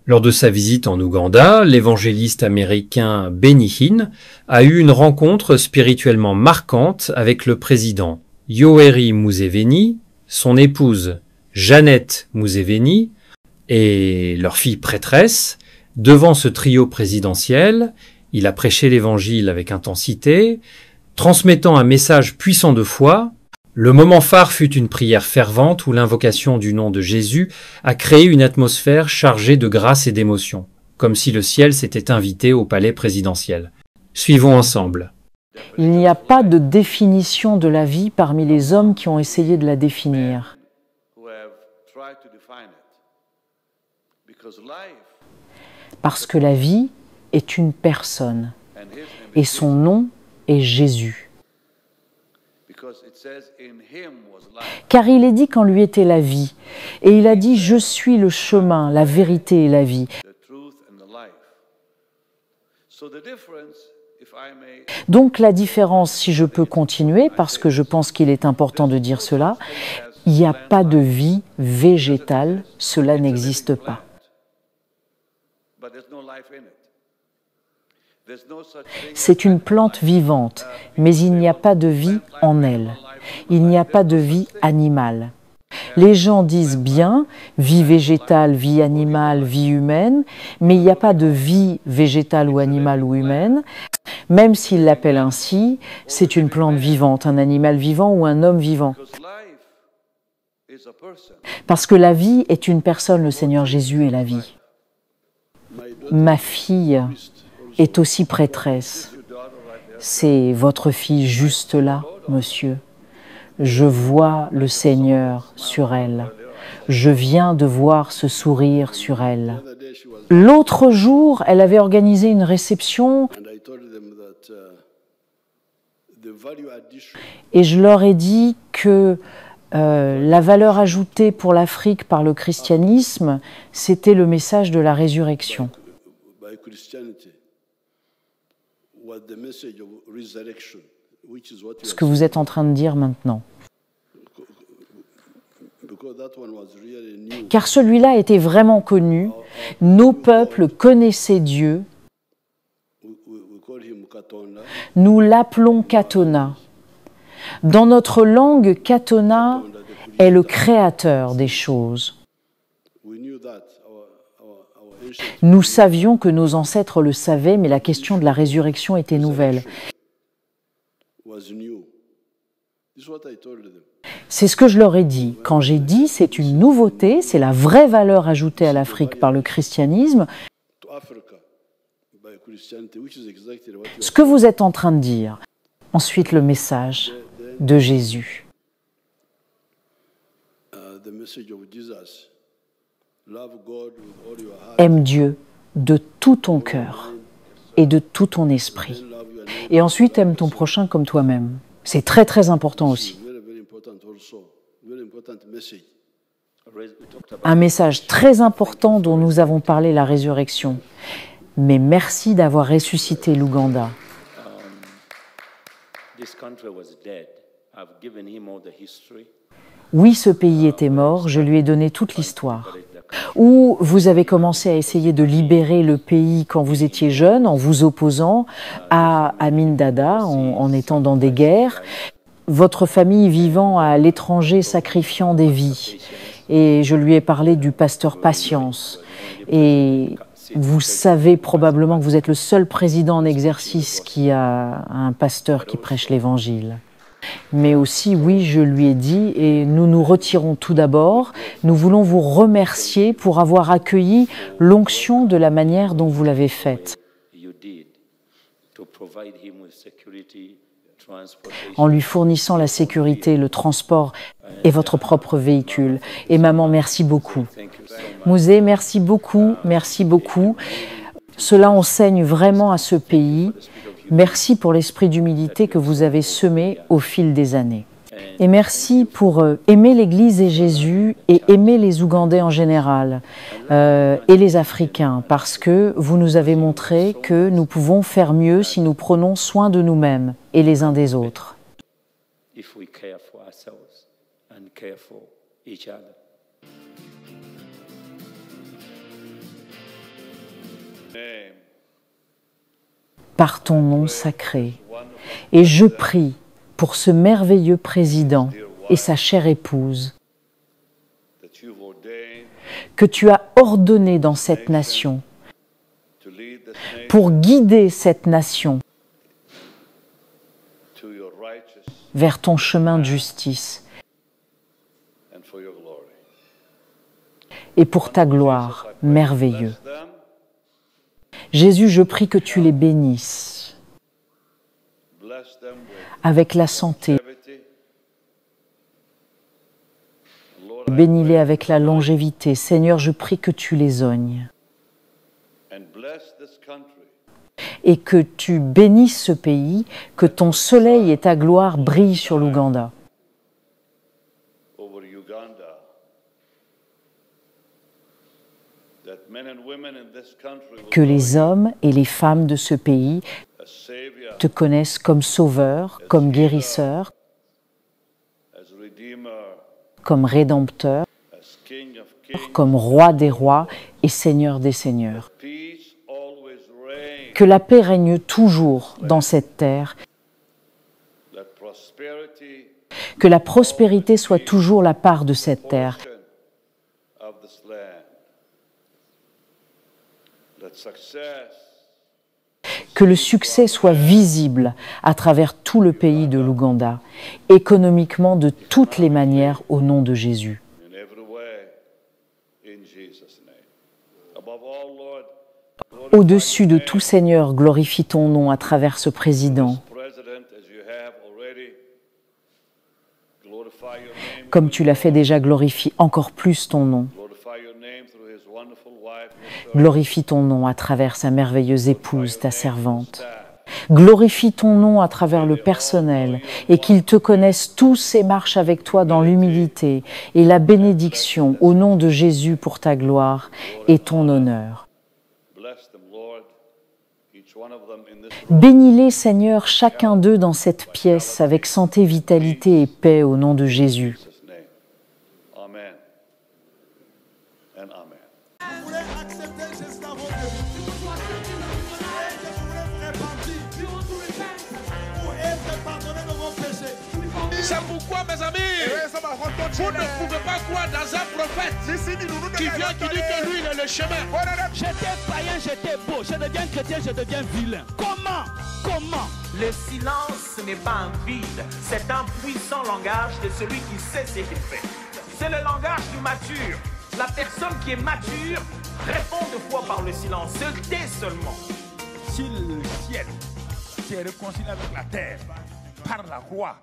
Lors de sa visite en Ouganda, l'évangéliste américain Benny Hinn a eu une rencontre spirituellement marquante avec le président Yoweri Museveni, son épouse Janet Museveni et leur fille prêtresse. Devant ce trio présidentiel, il a prêché l'évangile avec intensité, transmettant un message puissant de foi. Le moment phare fut une prière fervente où l'invocation du nom de Jésus a créé une atmosphère chargée de grâce et d'émotion, comme si le ciel s'était invité au palais présidentiel. Suivons ensemble. Il n'y a pas de définition de la vie parmi les hommes qui ont essayé de la définir. Parce que la vie est une personne et son nom est Jésus. Car il est dit qu'en lui était la vie, et il a dit « Je suis le chemin, la vérité et la vie ». Donc la différence, si je peux continuer, parce que je pense qu'il est important de dire cela, il n'y a pas de vie végétale, cela n'existe pas. C'est une plante vivante, mais il n'y a pas de vie en elle. Il n'y a pas de vie animale. Les gens disent bien vie végétale, vie animale, vie humaine, mais il n'y a pas de vie végétale ou animale ou humaine. Même s'ils l'appellent ainsi, c'est une plante vivante, un animal vivant ou un homme vivant. Parce que la vie est une personne, le Seigneur Jésus est la vie. Ma fille est aussi prêtresse. C'est votre fille juste là, monsieur. Je vois le Seigneur sur elle. Je viens de voir ce sourire sur elle. L'autre jour, elle avait organisé une réception et je leur ai dit que la valeur ajoutée pour l'Afrique par le christianisme, c'était le message de la résurrection. Ce que vous êtes en train de dire maintenant. Car celui-là était vraiment connu, nos peuples connaissaient Dieu, nous l'appelons Katona. Dans notre langue, Katona est le créateur des choses. Nous savions que nos ancêtres le savaient, mais la question de la résurrection était nouvelle. C'est ce que je leur ai dit. Quand j'ai dit c'est une nouveauté, c'est la vraie valeur ajoutée à l'Afrique par le christianisme, ce que vous êtes en train de dire. Ensuite, le message de Jésus. Aime Dieu de tout ton cœur et de tout ton esprit. Et ensuite, aime ton prochain comme toi-même. C'est très très important aussi. Un message très important dont nous avons parlé, la résurrection. Mais merci d'avoir ressuscité l'Ouganda. Oui, ce pays était mort, je lui ai donné toute l'histoire. Ou vous avez commencé à essayer de libérer le pays quand vous étiez jeune, en vous opposant à Amin Dada, en étant dans des guerres. Votre famille vivant à l'étranger, sacrifiant des vies. Et je lui ai parlé du pasteur Patience. Et vous savez probablement que vous êtes le seul président en exercice qui a un pasteur qui prêche l'Évangile. Mais aussi, oui, je lui ai dit, et nous nous retirons tout d'abord, nous voulons vous remercier pour avoir accueilli l'onction de la manière dont vous l'avez faite. En lui fournissant la sécurité, le transport et votre propre véhicule. Et maman, merci beaucoup. Mouzé, merci beaucoup, merci beaucoup. Cela enseigne vraiment à ce pays. Merci pour l'esprit d'humilité que vous avez semé au fil des années. Et merci pour aimer l'Église et Jésus et aimer les Ougandais en général et les Africains, parce que vous nous avez montré que nous pouvons faire mieux si nous prenons soin de nous-mêmes et les uns des autres. par ton nom sacré. Et je prie pour ce merveilleux président et sa chère épouse, que tu as ordonné dans cette nation, pour guider cette nation vers ton chemin de justice et pour ta gloire merveilleux. Jésus, je prie que tu les bénisses avec la santé. Bénis-les avec la longévité. Seigneur, je prie que tu les ognes et que tu bénisses ce pays, que ton soleil et ta gloire brillent sur l'Ouganda. Que les hommes et les femmes de ce pays te connaissent comme sauveur, comme guérisseur, comme rédempteur, comme roi des rois et seigneur des seigneurs. Que la paix règne toujours dans cette terre, que la prospérité soit toujours la part de cette terre, que le succès soit visible à travers tout le pays de l'Ouganda, économiquement de toutes les manières au nom de Jésus. Au-dessus de tout Seigneur, glorifie ton nom à travers ce président. Comme tu l'as fait déjà, glorifie encore plus ton nom. Glorifie ton nom à travers sa merveilleuse épouse, ta servante. Glorifie ton nom à travers le personnel et qu'ils te connaissent tous et marchent avec toi dans l'humilité et la bénédiction au nom de Jésus pour ta gloire et ton honneur. Bénis-les, Seigneur, chacun d'eux dans cette pièce avec santé, vitalité et paix au nom de Jésus. C'est pourquoi, mes amis, vous ne pouvez pas croire dans un prophète qui vient, qui dit que lui, il est le chemin. J'étais païen, j'étais beau. Je deviens chrétien, je deviens vilain. Comment? Le silence n'est pas un vide, c'est un puissant langage de celui qui sait ce qu'il fait. C'est le langage du mature. La personne qui est mature répond de fois par le silence, se tait seulement. Si le ciel s'est réconcilié avec la terre par la croix,